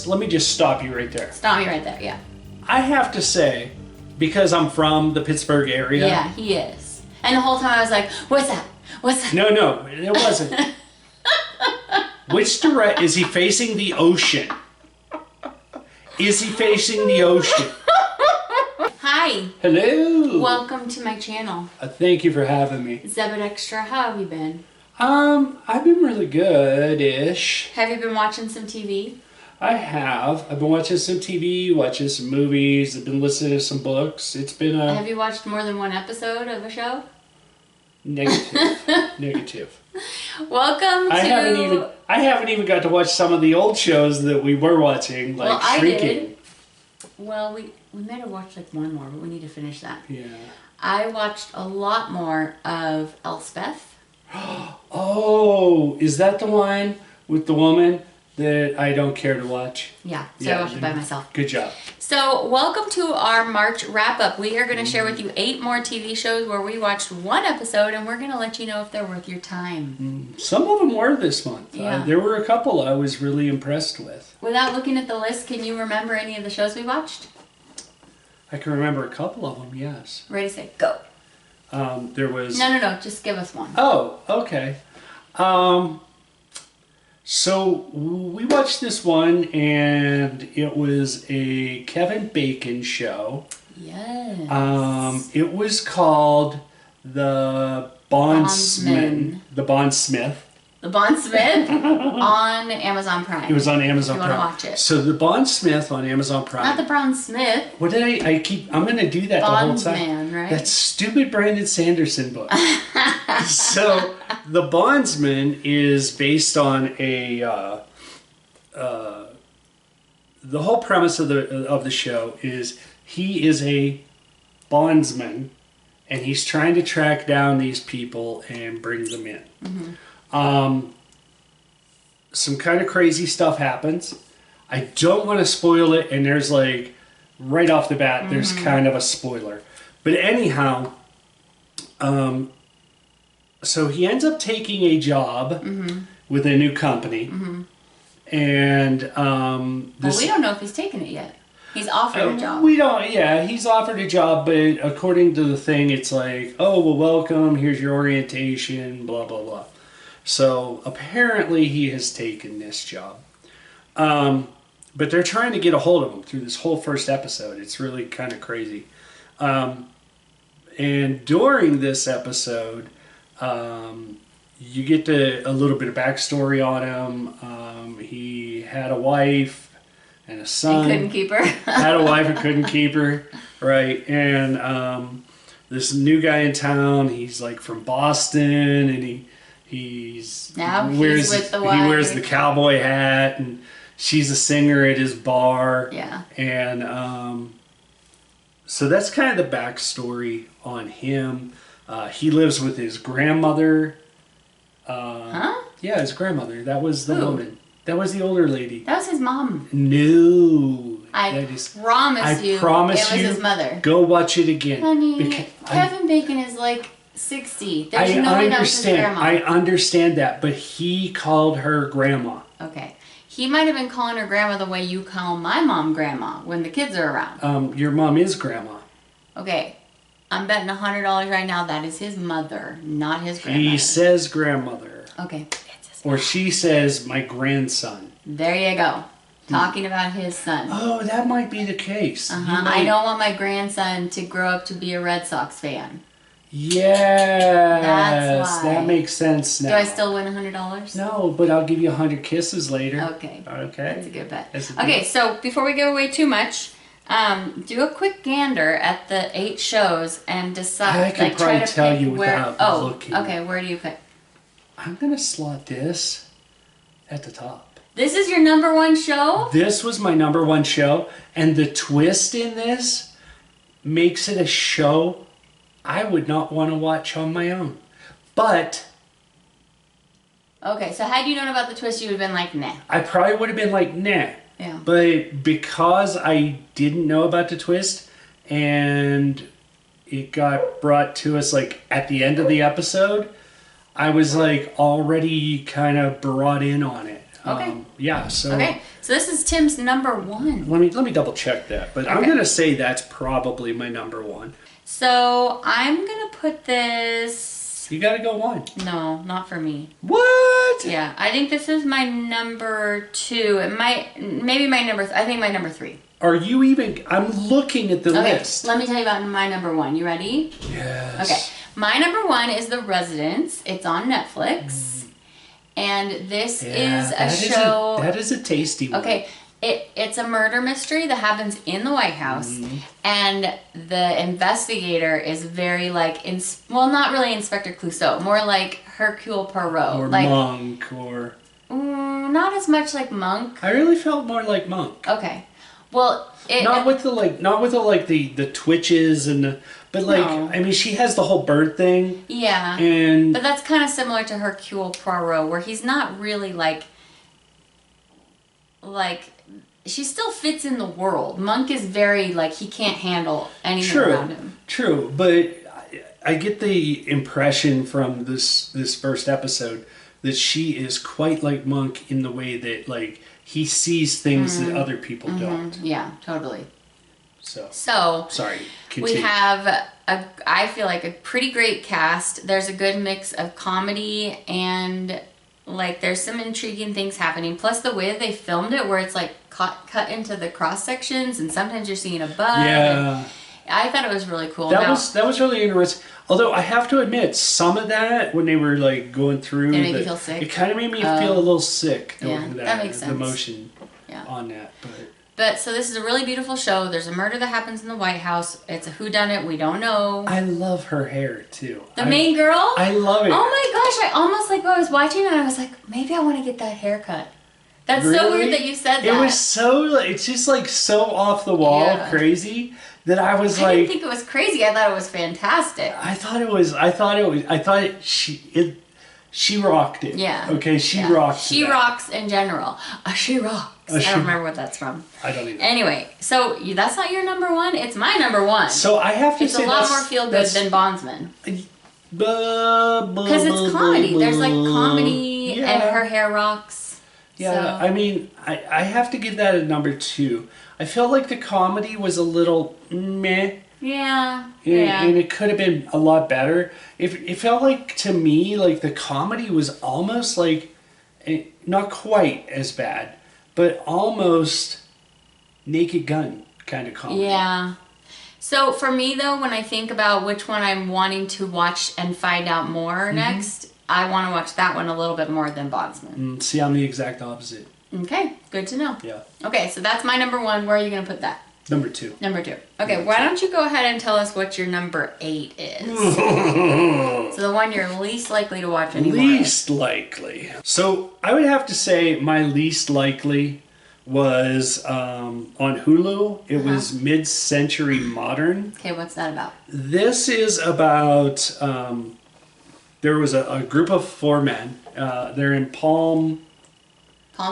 Let me just stop you right there. Stop me right there, yeah. I have to say, because I'm from the Pittsburgh area. Yeah, he is. And the whole time I was like, what's that? What's that? No, it wasn't. Which direct is he facing the ocean? Is he facing the ocean? Hi. Hello. Welcome to my channel. Thank you for having me. Zebadextra, how have you been? I've been really good-ish. Have you been watching some TV? I have. I've been watching some TV, watching some movies. I've been listening to some books. It's been a... Have you watched more than one episode of a show? Negative. Negative. Welcome to... I haven't even got to watch some of the old shows that we were watching, like Shrinking. I did. Well, we might have watched like one more, but we need to finish that. Yeah. I watched a lot more of Elspeth. Oh, is that the one with the woman that I don't care to watch? Yeah, so I watched it by myself. Good job. So, welcome to our March wrap-up. We are going to share with you 8 more TV shows where we watched one episode, and we're going to let you know if they're worth your time. Some of them were this month. Yeah. There were a couple I was really impressed with. Without looking at the list, can you remember any of the shows we watched? I can remember a couple of them, yes. Ready, set, go. There was... No, just give us one. Oh, okay. So we watched this one, and it was a Kevin Bacon show. Yes. It was called The Bondsman. The Bondsmith. The Bondsmith on Amazon Prime. It was on Amazon Prime. If you want to watch it. So The Bondsmith on Amazon Prime. Not The Brown Smith. What did I'm going to do that the whole time. Bondsman, right? That stupid Brandon Sanderson book. So The Bondsman is based on the whole premise of the show is he is a bondsman, and he's trying to track down these people and bring them in. Mm-hmm. Some kind of crazy stuff happens. I don't want to spoil it, and there's like, right off the bat, there's kind of a spoiler. But anyhow, so he ends up taking a job with a new company. And well, we don't know if he's taken it yet. He's offered a job. He's offered a job, but according to the thing, it's like, oh, well, welcome, here's your orientation, blah, blah, blah. So apparently he has taken this job. But they're trying to get a hold of him through this whole first episode. It's really kind of crazy. And during this episode, you get a little bit of backstory on him. He had a wife and a son. And couldn't keep her. Had a wife and couldn't keep her. Right. And this new guy in town, he's like from Boston, and he wears the cowboy hat, and she's a singer at his bar. Yeah. And so that's kind of the backstory on him. He lives with his grandmother. Huh? Yeah, his grandmother. That was the woman. That was the older lady. That was his mom. No. I promise you it was his mother. Go watch it again. Honey, Kevin Bacon is like 60. There's no one else's grandma. I understand that, but he called her grandma. Okay. He might have been calling her grandma the way you call my mom grandma when the kids are around. Your mom is grandma. Okay. I'm betting $100 right now that is his mother, not his grandmother. He says grandmother. Okay. Or she says my grandson. There you go. Talking about his son. Oh, that might be the case. I don't want my grandson to grow up to be a Red Sox fan. Yes. That's why. That makes sense now. Do I still win $100? No, but I'll give you 100 kisses later. Okay. Okay. That's a good bet. Okay, so before we give away too much, do a quick gander at the 8 shows and decide. I can probably tell you without looking. Okay, where do you pick? I'm going to slot this at the top. This is your #1 show? This was my #1 show, and the twist in this makes it a show I would not want to watch on my own. But... Okay, so had you known about the twist, you would have been like, nah. I probably would have been like, nah. Yeah. But because I didn't know about the twist and it got brought to us like at the end of the episode, I was like already kind of brought in on it. Okay. Yeah. So. Okay. So this is Tim's number 1. Let me double check that, but I'm gonna say that's probably my number 1. So I'm gonna put this. You gotta go 1. No, not for me. What? Yeah, I think this is my number 2. It might, maybe my number. I think my number 3. Are you even? I'm looking at the Okay, list. let me tell you about my number 1. You ready? Yes. Okay, my number 1 is The Residence. It's on Netflix. And this is a show. That is a tasty one. Okay, it's a murder mystery that happens in the White House, and the investigator is very like, well, not really Inspector Clouseau, more like Hercule Poirot, Or like Monk, or not as much like Monk. I really felt more like Monk. Okay, well, Not with the twitches and the, but like No. I mean she has the whole bird thing. Yeah, And but that's kind of similar to Hercule Poirot, where he's not really like she still fits in the world. Monk is very like he can't handle anything around him. True, but I get the impression from this first episode that she is quite like Monk in the way that like he sees things that other people don't. Yeah, totally. So sorry. we Continue. have I feel like a pretty great cast. There's a good mix of comedy and like there's some intriguing things happening. Plus the way that they filmed it, where it's like cut into the cross sections, and sometimes you're seeing a bug. Yeah. I thought it was really cool. That was really interesting. Although I have to admit, some of that when they were like going through, It made you feel sick? It kind of made me feel a little sick. Yeah, that makes sense. The motion Yeah. on that, But so this is a really beautiful show. There's a murder that happens in the White House. It's a whodunit. We don't know. I love her hair too. The main girl? I love it. Oh my gosh, I almost like when I was watching it, I was like, maybe I want to get that haircut. That's so Really? weird that you said that. It was so, it's just like so off the wall, Yeah. crazy that I was I like, didn't think it was crazy. I thought it was fantastic. she rocked it. Yeah. Okay, she Yeah. rocked She that. rocks in general. She rocks. I don't remember what that's from. I don't even. Anyway, so that's not your number 1. It's my number 1. So I have to It's say a lot more feel good than Bondsman. Because Because it's comedy. There's like comedy Yeah. and her hair rocks. Yeah, So. I mean, I have to give that a number 2. I felt like the comedy was a little meh. Yeah. And it could have been a lot better. It felt like, to me, like the comedy was almost like, not quite as bad, but almost Naked Gun kind of comedy. Yeah. So for me though, when I think about which one I'm wanting to watch and find out more next, I want to watch that one a little bit more than Bondsman. See, I'm the exact opposite. Okay, good to know. Yeah. Okay, so that's my number 1. Where are you going to put that? Number 2. Number 2. Okay, why don't you go ahead and tell us what your number 8 is? So the one you're least likely to watch anymore. Least likely. So I would have to say my least likely was on Hulu. It was Mid-Century Modern. Okay, what's that about? This is about, there was a group of 4 men. They're in Palm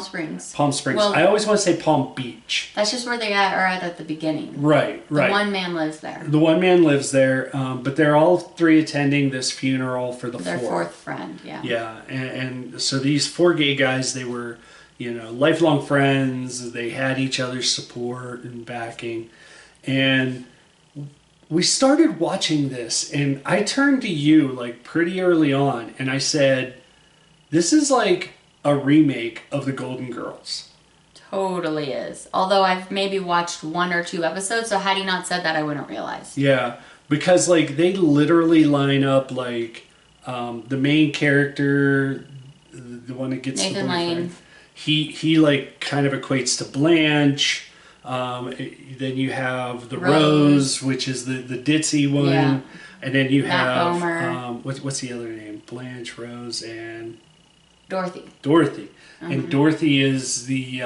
Springs. Well, I always want to say Palm Beach. That's just where they are at the beginning. Right. The one man lives there. The one man lives there, but they're all 3 attending this funeral for Their 4th. fourth friend, yeah. Yeah, and so these 4 gay guys, they were, lifelong friends. They had each other's support and backing. And we started watching this, and I turned to you, like, pretty early on, and I said, this is like a remake of The Golden Girls. Totally is. Although I've maybe watched 1 or 2 episodes, so had he not said that, I wouldn't realize. Yeah, because, like, they literally line up, like, the main character, the one that gets Nathan the boyfriend, Lane. he like kind of equates to Blanche. Then you have the Rose, which is the ditzy one, Yeah. and then you Matt have Bomer. what's the other name? Blanche, Rose, and Dorothy. And Dorothy is the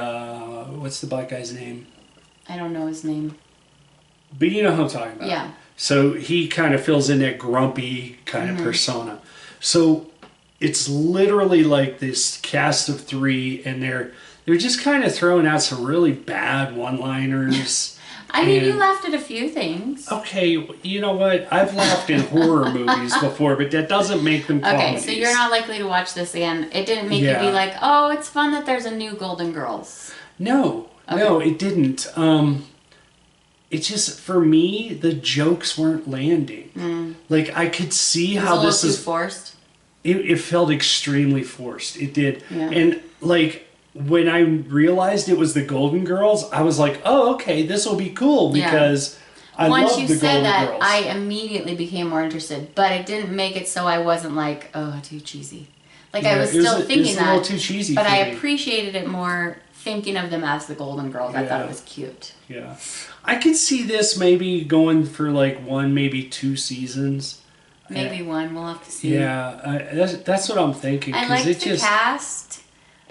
what's the black guy's name? I don't know his name. But you know who I'm talking about. Yeah. So he kind of fills in that grumpy kind of persona. So it's literally like this cast of 3, and they're just kind of throwing out some really bad one-liners. I mean, you laughed at a few things. Okay, you know what? I've laughed in horror movies before, but that doesn't make them comedies. Okay, so you're not likely to watch this again. It didn't make you be like, oh, it's fun that there's a new Golden Girls. No, no, it didn't. It's just, for me, the jokes weren't landing. Like, I could see how this is forced. It felt extremely forced. It did. Yeah. And, like, when I realized it was the Golden Girls, I was like, oh, okay, this will be cool because I love the Golden Girls. Once you said that, I immediately became more interested, but it didn't make it so I wasn't like, oh, too cheesy. Like, I was still thinking that, a little too cheesy but for I me. Appreciated it more thinking of them as the Golden Girls. I thought it was cute. Yeah. I could see this maybe going for like 1, maybe 2 seasons. Maybe 1. We'll have to see. Yeah, that's what I'm thinking. I liked the cast.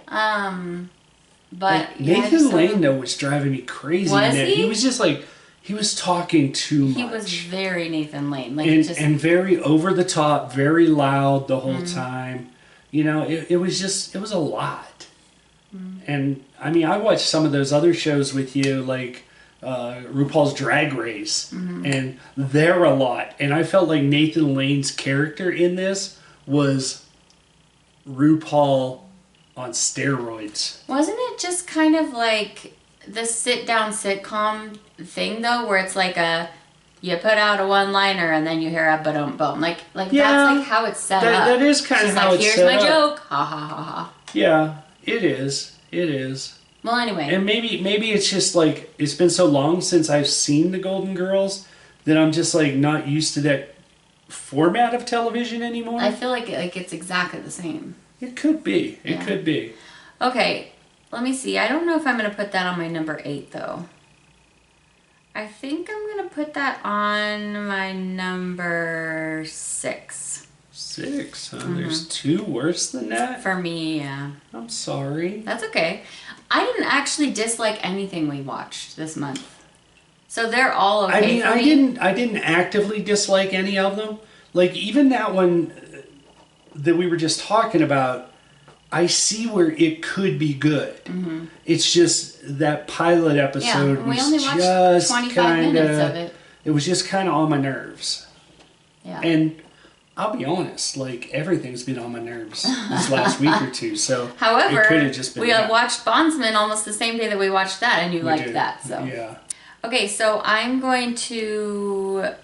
But Nathan Lane though was driving me crazy. Was he? He was just like, he was talking too much. He was very Nathan Lane, like and very over the top, very loud the whole time. You know, it was a lot. And I mean, I watched some of those other shows with you, like RuPaul's Drag Race, and they're a lot. And I felt like Nathan Lane's character in this was RuPaul on steroids. Wasn't it just kind of like the sit-down sitcom thing, though, where it's like you put out a one-liner and then you hear a ba-dum-bum. Like that's like how it's set up. That is kind of how it's set up. Here's my joke. Ha ha ha ha. Yeah, it is. It is. Well, anyway. And maybe it's just like, it's been so long since I've seen the Golden Girls that I'm just like not used to that format of television anymore. I feel like it's exactly the same. It could be. It could be. Okay, let me see. I don't know if I'm going to put that on my number 8, though. I think I'm going to put that on my number 6. 6? There's 2 worse than that? For me, yeah. I'm sorry. That's okay. I didn't actually dislike anything we watched this month. So they're all okay for me. I didn't actively dislike any of them. Like, even that one that we were just talking about, I see where it could be good. It's just that pilot episode we was only watched just 25 minutes of it. It was just kind of on my nerves. Yeah. And I'll be honest, like, everything's been on my nerves this last week or two. So however, it could have just been we watched Bondsman almost the same day that we watched that, and you liked that. So yeah. Okay, so I'm going to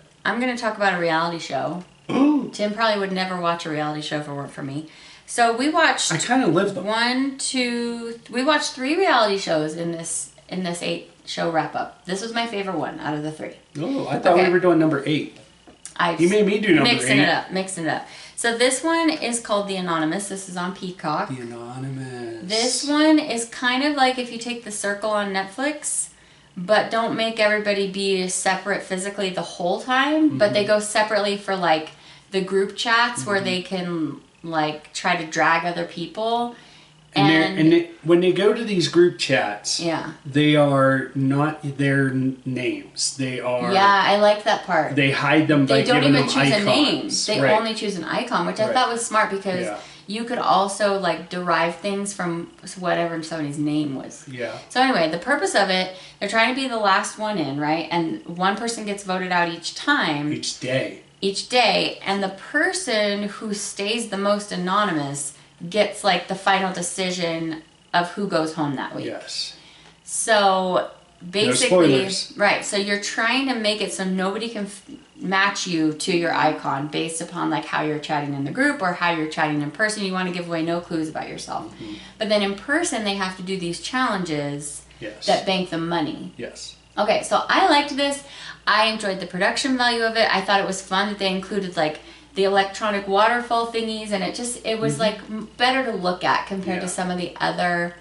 talk about a reality show. Ooh. Tim probably would never watch a reality show if it weren't for me. So we watched. I kind of lived them. We watched 3 reality shows in this 8-show wrap up. This was my favorite one out of the 3. Oh, I thought we were doing number 8. You made me do number 8. Mixing it up. So this one is called The Anonymous. This is on Peacock. The Anonymous. This one is kind of like if you take The Circle on Netflix, but don't make everybody be separate physically the whole time, but they go separately for like the group chats where they can like try to drag other people. And when they go to these group chats, they are not their names. They are. Yeah, I like that part. They hide them by giving them icons. They don't even choose a name. They only choose an icon, which I thought was smart because you could also like derive things from whatever somebody's name was. Yeah. So anyway, the purpose of it, they're trying to be the last one in, right? And one person gets voted out each time. Each day. And the person who stays the most anonymous gets like the final decision of who goes home that week. Yes. So basically, no spoilers. Right. So you're trying to make it so nobody can match you to your icon based upon like how you're chatting in the group or how you're chatting in person. You want to give away no clues about yourself. But then in person, they have to do these challenges that bank them money. Yes. Okay. So I liked this. I enjoyed the production value of it. I thought it was fun that they included like the electronic waterfall thingies, and it was like better to look at compared to some of the other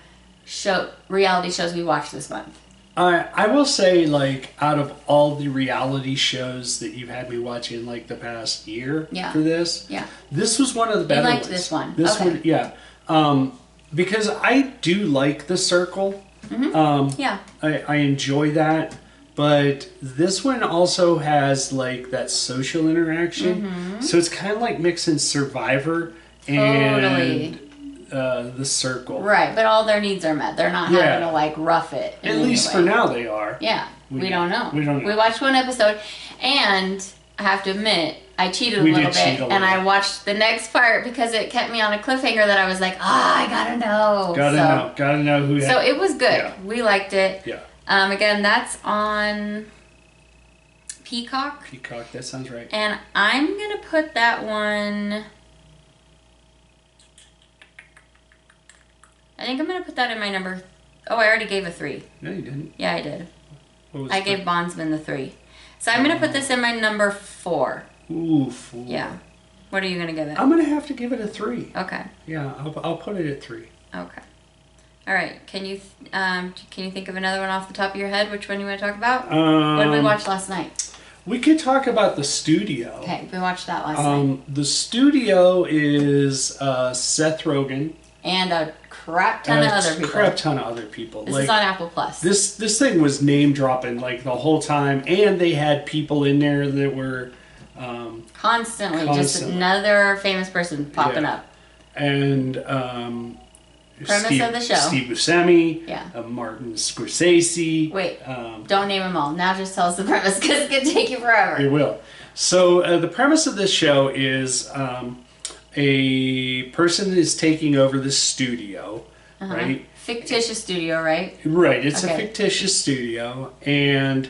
reality shows we watched this month. I will say, like, out of all the reality shows that you've had me watch in like the past year for this, this was one of the better ones. You liked this one. This one, because I do like The Circle. I enjoy that. But this one also has like that social interaction. So it's kind of like mixing Survivor and the circle. Right, but all their needs are met. They're not having to like rough it. At least for now they are. Yeah, we don't know. We don't know. We watched one episode, and I have to admit, I cheated a little bit, and I watched the next part because it kept me on a cliffhanger that I was like, I gotta know. Gotta know who. So it was good. Yeah. We liked it. Yeah. Again, that's on Peacock. Peacock, that sounds right. And I'm gonna put that one. I think I'm gonna put that in my number. Oh, I already gave a 3. No, you didn't. Yeah, I did. What was I gave Bondsman the 3. So I'm gonna put this in my number 4. Ooh, 4. Yeah. What are you gonna give it? I'm gonna have to give it a 3. Okay. Yeah, I'll put it at 3. Okay. All right. Can you think of another one off the top of your head? Which one you want to talk about? What did we watch last night? We could talk about The Studio. Okay, we watched that last night. The Studio is Seth Rogen And a crap ton of other people. This is on Apple Plus. This thing was name dropping like the whole time, and they had people in there that were constantly just another famous person popping up. And premise of the show: Steve Buscemi, yeah, Martin Scorsese. Wait, don't name them all. Now just tell us the premise because it's gonna take you forever. It will. So the premise of this show is a person is taking over the studio, right? Fictitious studio, right? Right. It's a fictitious studio, and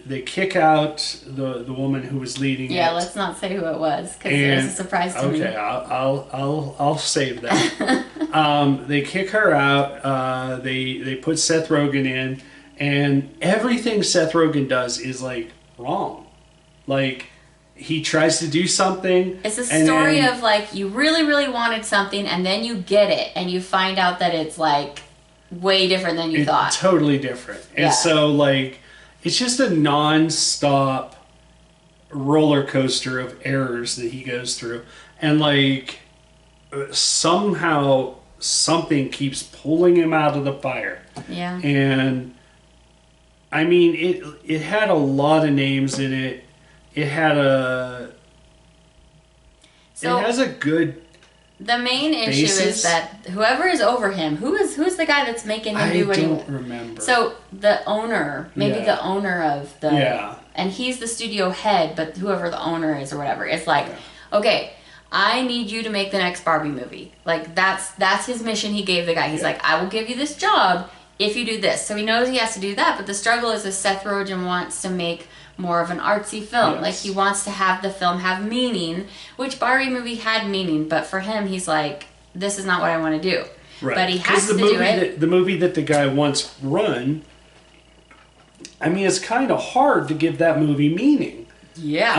they kick out the woman who was leading it. Yeah, let's not say who it was because it was a surprise to me. Okay, I'll save that. They kick her out. They put Seth Rogen in, and everything Seth Rogen does is like wrong. Like he tries to do something. It's a story of like you really, really wanted something, and then you get it, and you find out that it's like way different than you thought. Totally different. And so like it's just a non-stop roller coaster of errors that he goes through, and like somehow something keeps pulling him out of the fire. Yeah. And I mean it had a lot of names in it. It had it has a good. The main issue is that whoever is over him, who's the guy that's making him do what he... I don't remember. So the owner, the owner of the... Yeah. And he's the studio head, but whoever the owner is or whatever, it's like, okay, I need you to make the next Barbie movie. Like, that's his mission he gave the guy. He's like, I will give you this job if you do this. So he knows he has to do that, but the struggle is that Seth Rogen wants to make more of an artsy film. Yes. Like he wants to have the film have meaning, which Barbie movie had meaning, but for him he's like, this is not what I want to do. Right. But he has to do it. The movie that the guy wants run, I mean, it's kind of hard to give that movie meaning. Yeah.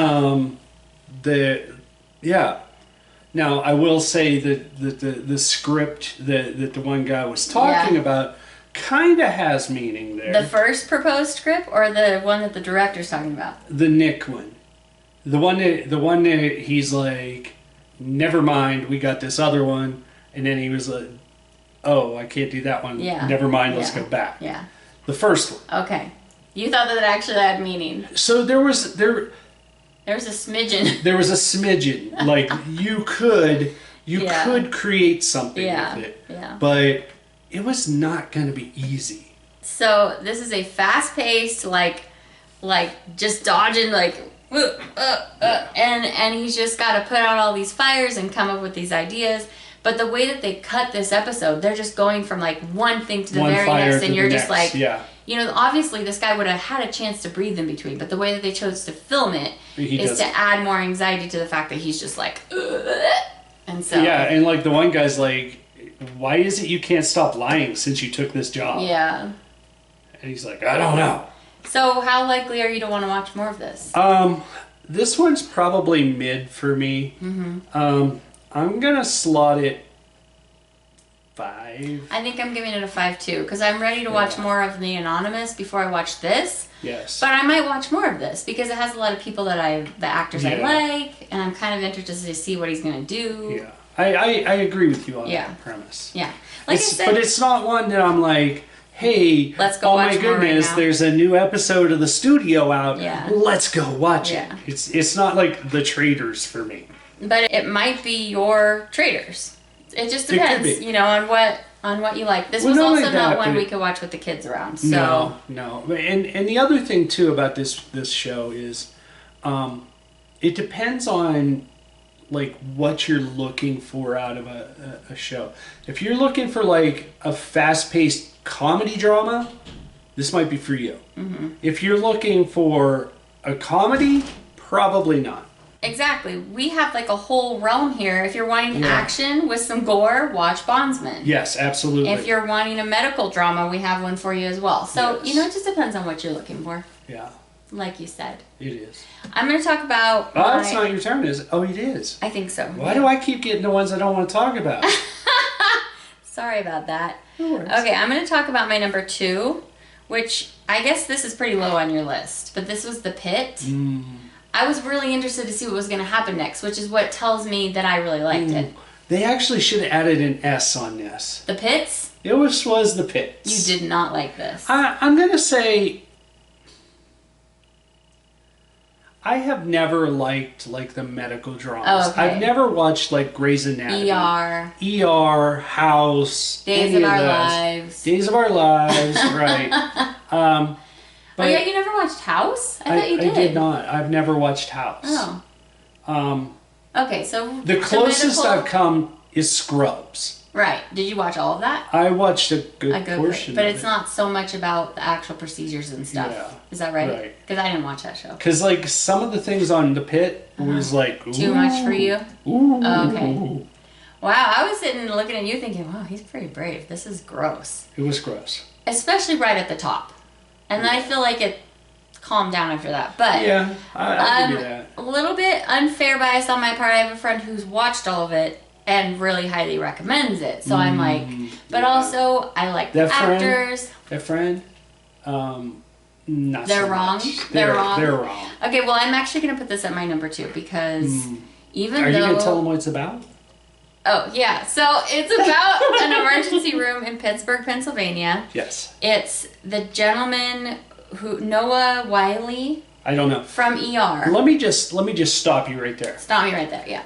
Now I will say that the script that the one guy was talking about kind of has meaning there. The first proposed script or the one that the director's talking about? The Nick one. The one that he's like, never mind, we got this other one, and then he was like, oh, I can't do that one. Yeah. Never mind, let's go back. Yeah. The first one. Okay. You thought that it actually had meaning. So there was a smidgen. There was a smidgen. Like you could create something with it. Yeah. But it was not going to be easy. So this is a fast-paced, like just dodging, and he's just got to put out all these fires and come up with these ideas. But the way that they cut this episode, they're just going from like one thing to the very next, and you're just like, you know, obviously this guy would have had a chance to breathe in between, but the way that they chose to film it is to add more anxiety to the fact that he's just like, and so and like the one guy's like, why is it you can't stop lying since you took this job? Yeah. And he's like, I don't know. So how likely are you to want to watch more of this? This one's probably mid for me. Mm-hmm. I'm going to slot it 5. I think I'm giving it a 5 too, because I'm ready to watch more of The Anonymous before I watch this. Yes. But I might watch more of this because it has a lot of people that the actors I like, and I'm kind of interested to see what he's going to do. Yeah. I agree with you on that premise. Yeah. Like I said, but it's not one that I'm like, hey, let's go watch my goodness, right there's a new episode of The Studio out. Yeah. Let's go watch it. Yeah. It's not like The Traders for me. but it might be your Traders. It just It could depends, be. you know, on what you like. This Well, was not also only not that, one but we could watch with the kids around. So no. And the other thing too about this show is, it depends on like what you're looking for out of a show. If you're looking for like a fast-paced comedy drama, this might be for you. Mm-hmm. If you're looking for a comedy, probably not. exactly, we have like a whole realm here. If you're wanting Yeah. action with some gore, watch Bondsman. Yes, absolutely. If you're wanting a medical drama, we have one for you as well. So, Yes. you know, it just depends on what you're looking for, Yeah, like you said. it is. I'm going to talk about Oh, it's not your turn, is it? Oh, it is. I think so. Why do I keep getting the ones I don't want to talk about? Sorry about that. No worries. Okay, I'm going to talk about my number 2, which I guess this is pretty low on your list, but this was The Pit. I was really interested to see what was going to happen next, which is what tells me that I really liked it. They actually should have added an S on this. The Pits? It was The Pits. You did not like this. I'm going to say I have never liked like the medical dramas. Oh, okay. I've never watched like Grey's Anatomy. ER. House. Days any of of Our those. Lives. Days of Our Lives, right. Oh yeah, you never watched House? I thought you did. I did not. I've never watched House. Oh. Okay, so The closest medical- I've come is Scrubs. Right. Did you watch all of that? I watched a good portion but of it's it. not so much about the actual procedures and stuff. Yeah. Is that right? Right. Because I didn't watch that show. Because like some of the things on The Pit was like Too much for you? Ooh. Okay. Wow, I was sitting and looking at you thinking, wow, he's pretty brave. This is gross. It was gross. Especially right at the top. And then I feel like it calmed down after that. But Yeah, I give you that. a little bit unfair bias on my part. I have a friend who's watched all of it and really highly recommends it. So I'm like, but yeah. also I like the That friend- actors. That friend, not They're so wrong? much. They're wrong? They're wrong. Okay, well, I'm actually going to put this at my number 2 because even Are though... you going to tell them what it's about? Oh, yeah. So it's about an emergency room in Pittsburgh, Pennsylvania. Yes. It's the gentleman Noah Wiley I don't know. from ER. Let me just stop you right there. Stop me right there, yeah.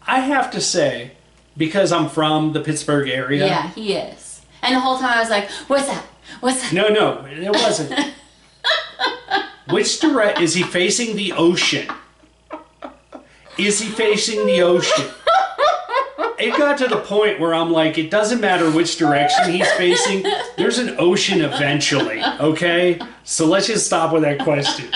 I have to say, because I'm from the Pittsburgh area. Yeah, he is. And the whole time I was like, what's that? What's that? No, it wasn't. Which direct is he facing the ocean? Is he facing the ocean? It got to the point where I'm like, it doesn't matter which direction he's facing. There's an ocean eventually, okay? So let's just stop with that question.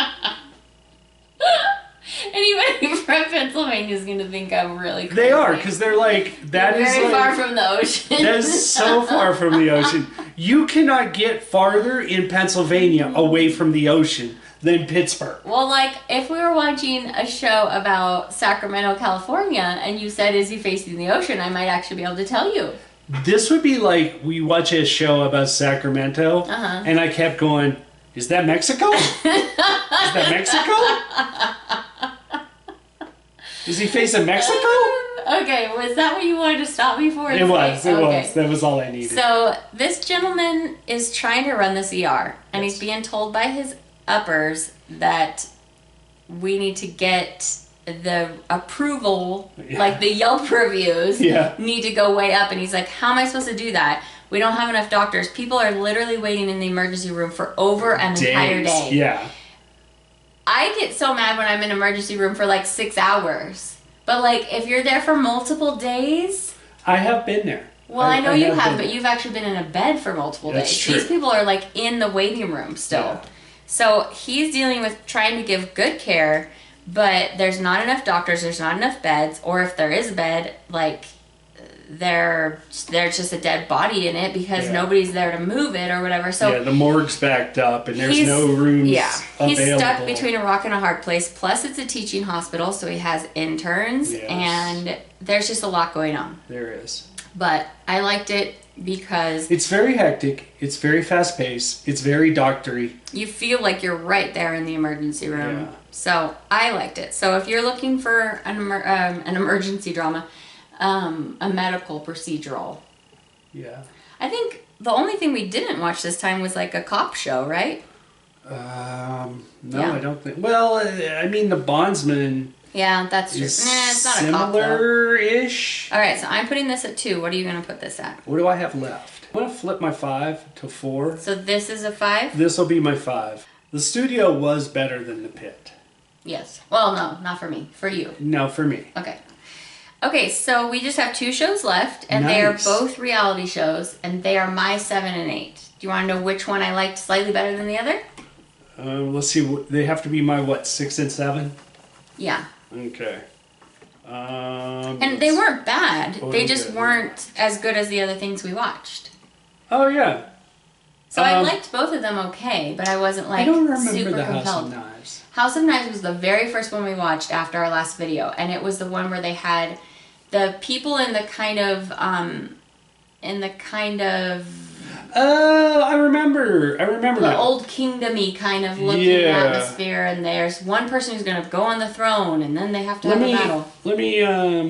Anybody from Pennsylvania is going to think I'm really crazy. They are, because they're like, that is very like, far from the ocean. that is so far from the ocean. You cannot get farther in Pennsylvania away from the ocean than Pittsburgh. Well, like, if we were watching a show about Sacramento, California, and you said, is he facing the ocean, I might actually be able to tell you. This would be like we watch a show about Sacramento, and I kept going, is that Mexico? Is that Mexico? Is he facing Mexico? Okay, was that what you wanted to stop me for? It was. Okay. That was all I needed. So, this gentleman is trying to run this ER, and Yes. he's being told by his uppers that we need to get the approval, like the Yelp reviews, need to go way up. And he's like, how am I supposed to do that? We don't have enough doctors. People are literally waiting in the emergency room for over an entire day. Yeah. I get so mad when I'm in an emergency room for like 6 hours. But like, if you're there for multiple days... I have been there. Well, I know you have, been but you've actually been in a bed for multiple That's days. true. These people are like in the waiting room still. Yeah. So he's dealing with trying to give good care, but there's not enough doctors, there's not enough beds, or if there is a bed, like there's just a dead body in it because nobody's there to move it or whatever. So yeah, the morgue's backed up and there's no rooms available. He's stuck between a rock and a hard place. Plus, it's a teaching hospital, so he has interns, and there's just a lot going on. There is. But I liked it because it's very hectic. It's very fast paced. It's very doctory. you feel like you're right there in the emergency room. Yeah. So I liked it. So if you're looking for an emergency drama, a medical procedural. Yeah. I think the only thing we didn't watch this time was like a cop show, right? No, I don't think. Well, I mean, the Bondsman Yeah, that's true. is It's not a cop though. similar-ish. All right, so I'm putting this at 2. What are you going to put this at? What do I have left? I'm going to flip my 5 to 4. So this is a 5? This will be my 5. The studio was better than the pit. Yes. Well, no, not for me. For you. No, for me. Okay. Okay, so we just have 2 shows left, and they are Nice. both reality shows, and they are my 7 and 8. Do you want to know which one I liked slightly better than the other? Let's see. They have to be my, 6 and 7? Yeah. Okay. And they weren't bad. Oh, They they're just good. weren't as good as the other things we watched. Oh, yeah. So I liked both of them okay, but I wasn't like I don't remember super the House compelled. of Knives. House of Knives was the very first one we watched after our last video, and it was the one where they had the people in the kind of Oh, I remember the now. old kingdomy kind of looking Yeah. atmosphere, and there's one person who's going to go on the throne, and then they have to Let have me, a battle. let me, tell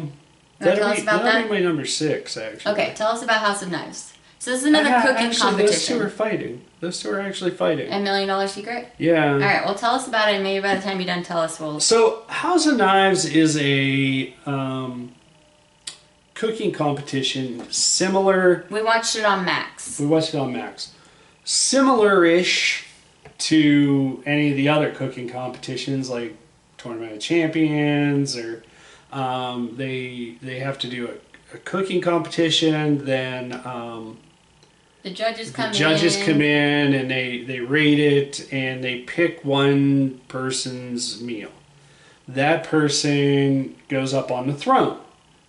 us about that'll that? be my number 6, actually. Okay, tell us about House of Knives. So this is another cooking actually, competition. those two are fighting. Those two are actually fighting. A $1 Million Secret? Yeah. All right, well, tell us about it, and maybe by the time you're done, tell us we'll... So, House of Knives is a cooking competition similar. We watched it on Max. We watched it on Max. Similar-ish to any of the other cooking competitions, like Tournament of Champions, or they have to do a cooking competition. Then The judges come in and they rate it, and they pick one person's meal. That person goes up on the throne.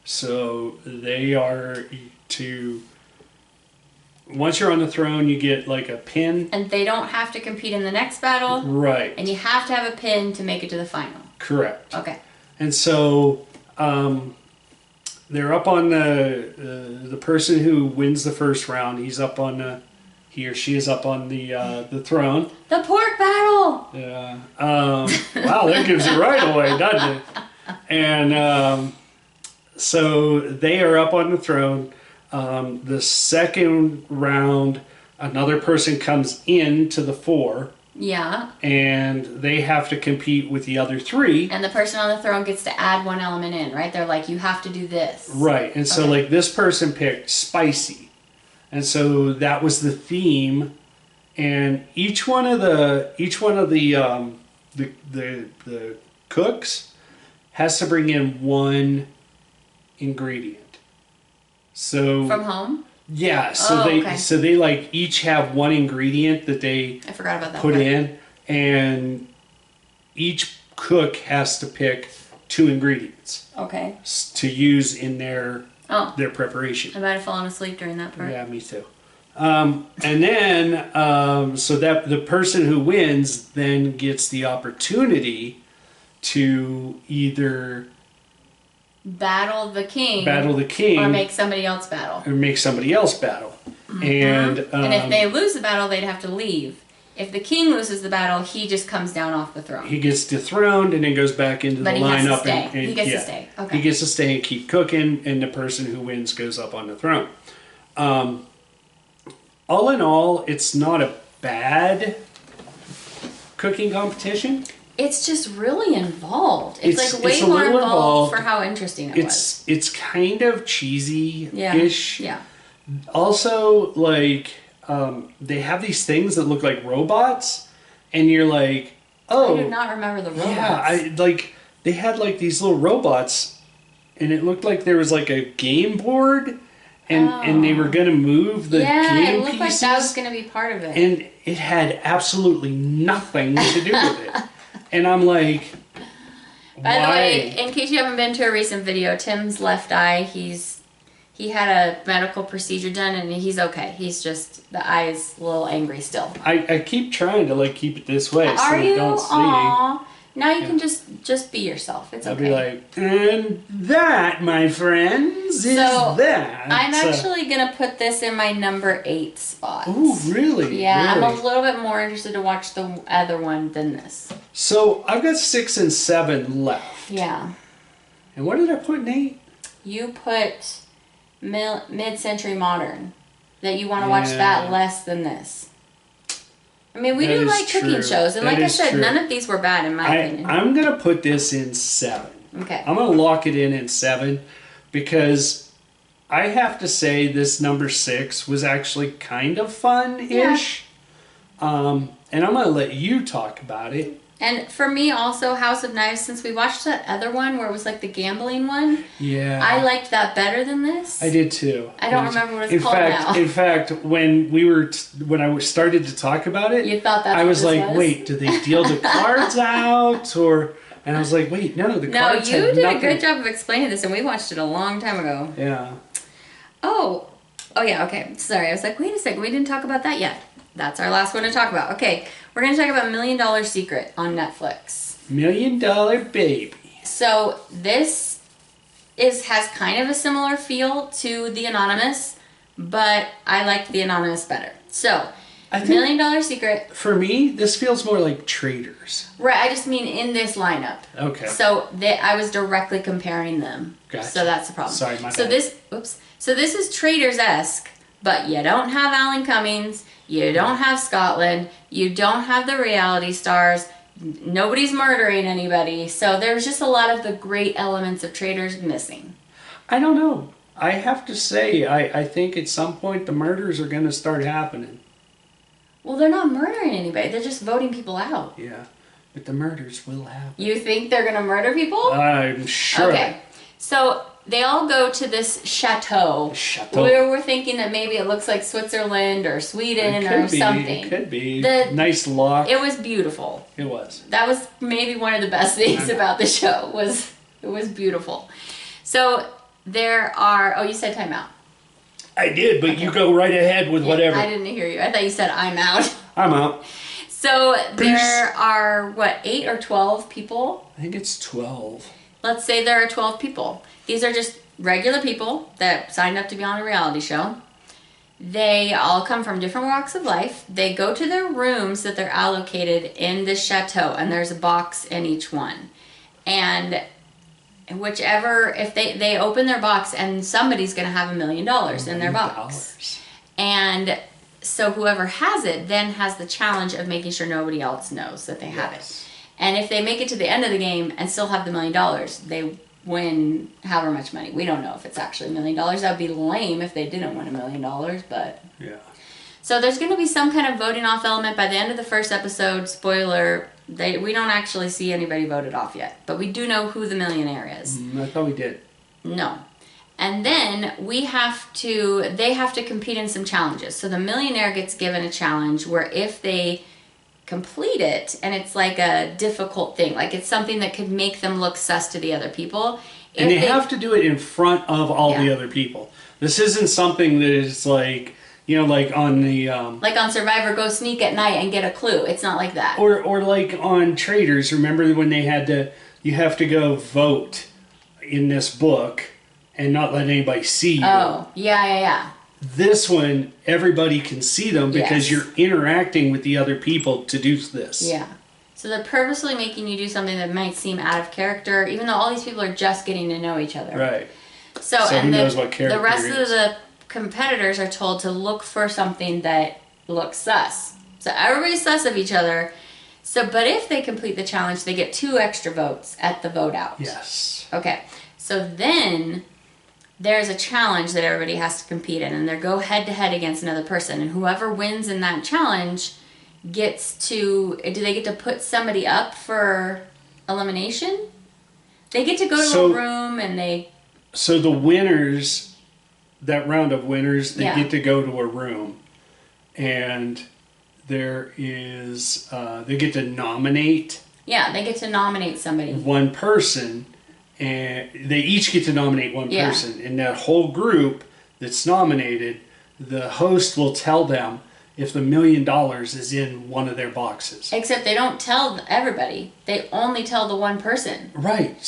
So they are to... Once you're on the throne, you get like a pin. And they don't have to compete in the next battle. Right. And you have to have a pin to make it to the final. Correct. Okay. And so they're up on the person who wins the first round. He or she is up on the throne. The pork battle! Yeah. Wow, that gives it right away, doesn't it? And so they are up on the throne. The second round, another person comes into the 4. Yeah. And they have to compete with the other 3. And the person on the throne gets to add one element in, right? They're like, you have to do this. Right. And so like this person picked spicy. And so that was the theme. And each one of the cooks has to bring in one ingredient. So From home? yeah, so they like each have one ingredient that they I forgot about that put part. in, and each cook has to pick 2 ingredients Okay. to use in their Oh, preparation. I might have fallen asleep during that part. Yeah, me too. And then so that the person who wins then gets the opportunity to either Battle the king. or make somebody else battle. somebody else battle. And And if they lose the battle, they'd have to leave. If the king loses the battle, he just comes down off the throne. he gets dethroned and then goes back into But the he has to lineup. stay. And He gets to stay. Okay. He gets to stay and keep cooking, and the person who wins goes up on the throne. All in all, it's not a bad cooking competition. It's just really involved. It's It's like way a more little involved involved. for how interesting it was. It's kind of cheesy-ish. Yeah. Also, like, they have these things that look like robots, and you're like, oh. I do not remember the robots. Yeah, they had like these little robots, and it looked like there was like a game board, and they were gonna move the game it looked like pieces, that was gonna be part of it. and it had absolutely nothing to do with it. And I'm like, By the why? way, in case you haven't been to a recent video, Tim's left eye, he had a medical procedure done and he's okay. He's just, the eye is a little angry still. I keep trying to like keep it this way so Are they you? don't see. Aww. Now you can just be yourself. It's I'll okay. be like, and that, my friends, is So, that. I'm actually gonna put this in my number 8 spot. Ooh, really? Yeah, Really? I'm a little bit more interested to watch the other one than this. So I've got 6 and 7 left. Yeah. And what did I put in 8? You put mid-century modern. That you want to watch that less than this. I mean, we That do is like cooking true. shows, and That like I is said, true. none of these were bad in my opinion. I'm going to put this in 7. Okay. I'm going to lock it in 7 because I have to say this number 6 was actually kind of fun-ish. Yeah. And I'm going to let you talk about it. And for me also, House of Knives, since we watched that other one where it was like the gambling one, yeah, I liked that better than this. I did too. I don't remember what it's called now. In fact, when I started to talk about it, you thought I was like, wait, do they deal the cards out or? And I was like, wait, no, the cards. No, you did nothing. a good job of explaining this, and we watched it a long time ago. Yeah. Oh yeah. Okay. Sorry, I was like, wait a second, we didn't talk about that yet. That's our last one to talk about. Okay, we're going to talk about $1 Million Secret on Netflix. $1 Million Baby. So this has kind of a similar feel to The Anonymous, but I liked The Anonymous better. So, $1 Million Secret. For me, this feels more like Traders. Right, I just mean in this lineup. Okay. So I was directly comparing them. Gotcha. So that's the problem. Sorry, my bad. So this is Traders-esque, but you don't have Alan Cummings. You don't have Scotland. You don't have the reality stars. Nobody's murdering anybody. So there's just a lot of the great elements of Traders missing. I don't know. I have to say, I think at some point the murders are going to start happening. Well, they're not murdering anybody. They're just voting people out. Yeah, but the murders will happen. You think they're going to murder people? I'm sure. Okay. So they all go to this chateau. We're thinking that maybe it looks like Switzerland or Sweden or something. It could be. Nice lock. It was beautiful. It was. That was maybe one of the best things about the show. It was beautiful. So there are. Oh, you said timeout. I did, but you go right ahead with whatever. I didn't hear you. I thought you said I'm out. I'm out. So there are 8 or 12 people? I think it's 12. Let's say there are 12 people. These are just regular people that signed up to be on a reality show. They all come from different walks of life. They go to their rooms that they're allocated in this chateau, and there's a box in each one. And whichever, if they open their box, and somebody's going to have $1 million in their box. And so whoever has it then has the challenge of making sure nobody else knows that they have it. And if they make it to the end of the game and still have the $1 million, they win however much money. We don't know if it's actually $1 million. That would be lame if they didn't win $1 million, but yeah. So there's going to be some kind of voting off element by the end of the first episode. Spoiler: we don't actually see anybody voted off yet, but we do know who the millionaire is. I thought we did. No. And then they have to compete in some challenges. So the millionaire gets given a challenge where if they complete it, and it's like a difficult thing, like it's something that could make them look sus to the other people. And they have to do it in front of all the other people. This isn't something that is like, like on the... like on Survivor, go sneak at night and get a clue. It's not like that. Or like on Traders, remember when they you have to go vote in this book and not let anybody see you. Oh, yeah. This one, everybody can see them because you're interacting with the other people to do this. Yeah. So they're purposely making you do something that might seem out of character, even though all these people are just getting to know each other. Right. So who knows what character the rest of the competitors are told to look for something that looks sus. So everybody's sus of each other. But if they complete the challenge, they get 2 extra votes at the vote out. Yes. Okay. So then there's a challenge that everybody has to compete in, and they go head to head against another person, and whoever wins in that challenge gets to... Do they get to put somebody up for elimination? They get to go to a room and they... So the winners, that round of winners, they get to go to a room, and there is... they get to nominate... Yeah, they get to nominate somebody. One person... And they each get to nominate one person. In that whole group that's nominated, the host will tell them if the $1 million is in one of their boxes. Except they don't tell everybody. They only tell the one person. Right.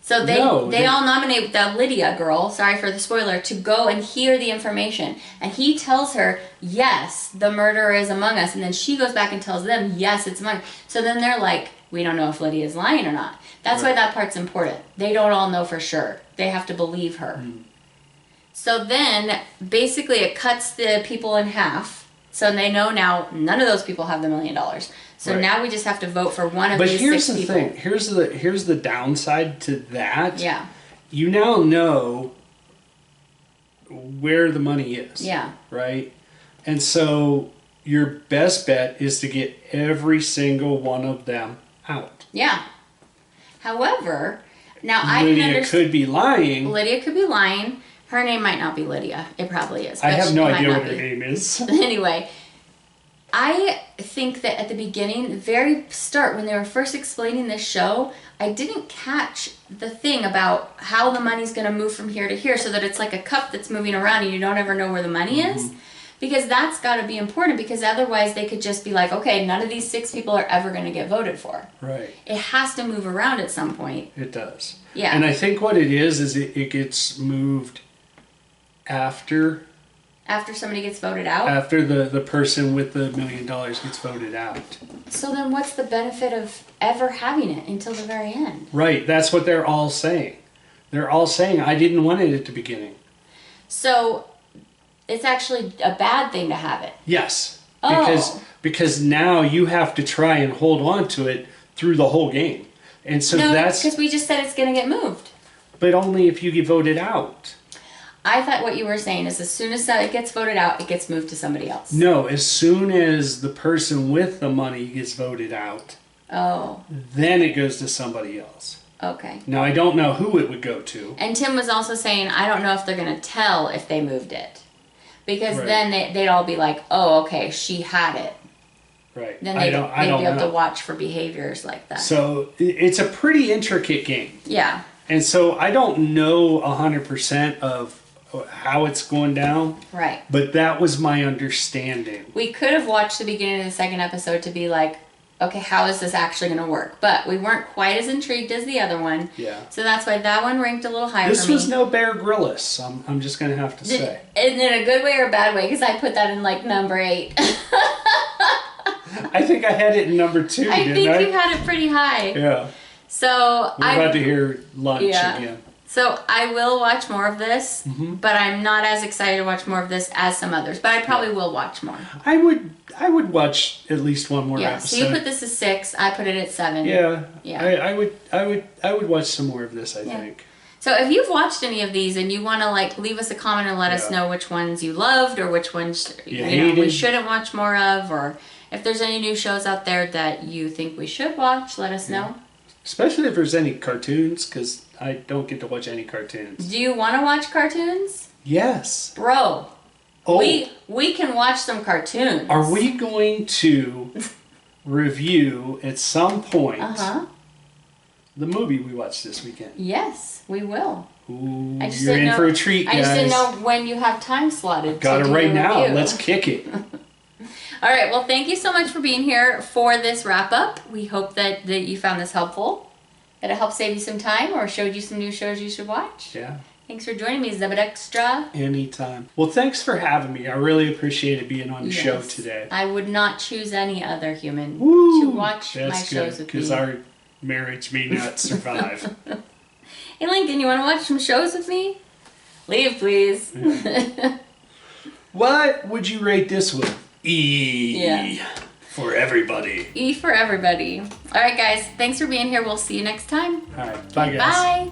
So they all nominate the Lydia girl, sorry for the spoiler, to go and hear the information. And he tells her, yes, the murderer is among us. And then she goes back and tells them, yes, it's among us. So then they're like, we don't know if Lydia is lying or not. That's why that part's important. They don't all know for sure. They have to believe her. So then, basically, it cuts the people in half. So they know now none of those people have the $1 million. So Right. now we just have to vote for one of But these here's 6 the people. thing. Here's the downside to that. Yeah. You now know where the money is. Yeah. Right? And so your best bet is to get every single one of them out. Yeah. However, now I didn't Lydia understand. could be lying. Lydia could be lying. Her name might not be Lydia. It probably is. I have no it might idea not what her be. name is. Anyway, I think that at the beginning, the very start, when they were first explaining this show, I didn't catch the thing about how the money's going to move from here to here, so that it's like a cup that's moving around and you don't ever know where the money is. Because that's got to be important, because otherwise they could just be like, okay, none of these 6 people are ever going to get voted for. Right. It has to move around at some point. It does. Yeah. And I think what it is it gets moved after Somebody gets voted out. the person with the $1 million gets voted out. So then what's the benefit of ever having it until the very end? Right. That's what they're all saying. They're all saying, I didn't want it at the beginning. So it's actually a bad thing to have it. Yes. Oh. Because now you have to try and hold on to it through the whole game. And so No, that's... because we just said it's going to get moved. But only if you get voted out. I thought what you were saying is as soon as it gets voted out, it gets moved to somebody else. No, as soon as the person with the money gets voted out, Oh, then it goes to somebody else. okay. Now, I don't know who it would go to. And Tim was also saying, I don't know if they're going to tell if they moved it. Because Right. then they'd all be like, oh, okay, she had it. Right. Then I they'd don't be able know. to watch for behaviors like that. So it's a pretty intricate game. Yeah. And so I don't know 100% of how it's going down, Right. but that was my understanding. We could have watched the beginning of the second episode to be like, okay, how is this actually going to work? But we weren't quite as intrigued as the other one. Yeah. So that's why that one ranked a little higher This for me. was no Bear Grylls, I'm just going to have to say. In a good way or a bad way, because I put that in like number 8. I think I had it in number 2, I didn't think I? you had it pretty high. Yeah. So We're about to hear lunch again. So I will watch more of this, Mm-hmm. but I'm not as excited to watch more of this as some others. But I probably will watch more. I would watch at least one more Yeah. episode. So you put this as 6. I put it at 7. Yeah. Yeah. I would watch some more of this, I think. So if you've watched any of these and you want to like leave us a comment and let us know which ones you loved or which ones we hated. shouldn't watch more of, or if there's any new shows out there that you think we should watch, let us know. Especially if there's any cartoons, because I don't get to watch any cartoons. Do you want to watch cartoons? Yes. Bro, Oh, we can watch some cartoons. are we going to review at some point the movie we watched this weekend? Yes, we will. Ooh, I just you're didn't in know, for a treat, guys. I just didn't know when you have time slotted. Got to it do right the now. review. Let's kick it. All right. Well, thank you so much for being here for this wrap up. We hope that you found this helpful, that it helped save you some time or showed you some new shows you should watch. Yeah. Thanks for joining me, Zebadextra. Anytime. Well, thanks for having me. I really appreciated being on the show Yes. today. I would not choose any other human Woo, to watch my that's shows good, with because me. our marriage may not survive. Hey, Lincoln, you want to watch some shows with me? Leave, please. What would you rate this one? E. Yeah. For everybody. E for everybody. All right, guys. Thanks for being here. We'll see you next time. All right. Bye, guys. Bye.